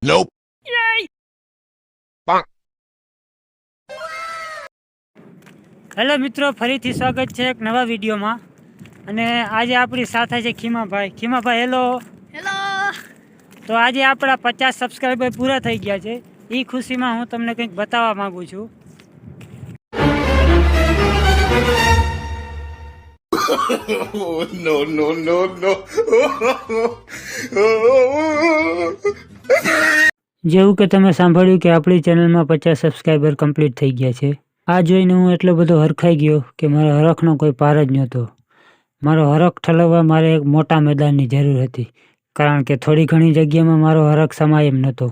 Nope. Bonk. Hello મિત્રો, ફરીથી સ્વાગત છે એક નવા વિડીયોમાં. અને આજે આપણી સાથે છે ખીમાભાઈ. હેલો. તો આજે આપણા 50 સબસ્ક્રાઈબર પૂરા થઈ ગયા છે. એ ખુશીમાં હું તમને કંઈક બતાવવા માંગુ છું. No. જેવું કે તમે સાંભળ્યું કે આપણી ચેનલમાં 50 સબસ્ક્રાઈબર કમ્પ્લીટ થઈ ગયા છે. આ જોઈને હું એટલો બધો હરખાઈ ગયો કે મારા હરખનો કોઈ પાર જ નહોતો. મારો હરખ ઠલવવા મારે એક મોટા મેદાનની જરૂર હતી, કારણ કે થોડી ઘણી જગ્યામાં મારો હરખ સમાય એમ નહોતો.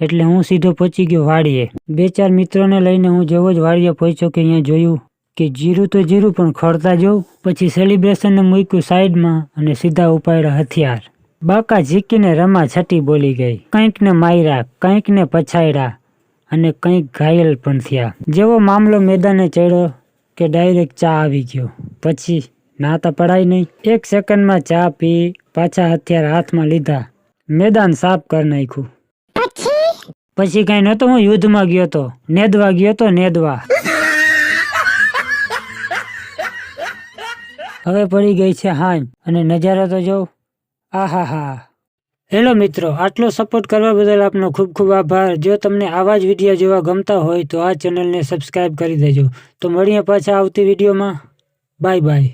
એટલે હું સીધો પહોંચી ગયો વાડીએ. 2-4 મિત્રોને લઈને હું જેવો જ વાડીએ પહોંચ્યો કે અહીંયા જોયું કે જીરું તો જીરું પણ ખોરતા જોઉં. પછી સેલિબ્રેશનને મૂક્યું સાઈડમાં અને સીધા ઉપાડ્યા હથિયાર. બાકા ઝીકીને રમા છટી બોલી ગઈ. કંઈકને માર્યા, કંઈકને પછાડ્યા અને કંઈક ઘાયલ પણ થયા. જેવો મામલો મેદાને ચડ્યો કે ડાયરેક્ટ ચા આવી ગયો. પછી ના તો પડાય નહીં. 1 સેકન્ડમાં ચા પી, પાછા હથિયાર હાથમાં લીધા, મેદાન સાફ કરી નાખ્યું. પછી કઈ નહોતો, હું યુદ્ધમાં ગયો તો, નેદવા ગયો તો, નેદવા. હવે પડી ગઈ છે હાંજ અને નજારો તો જો. આહાહા. હેલો મિત્રો, આટલો સપોર્ટ કરવા બદલ આપનો ખૂબ ખૂબ આભાર. જો તમને આવા જ વિડીયો જોવા ગમતા હોય તો આ ચેનલને સબસ્ક્રાઈબ કરી દેજો. તો મળીએ પાછા આવતી વિડીયોમાં. Bye bye.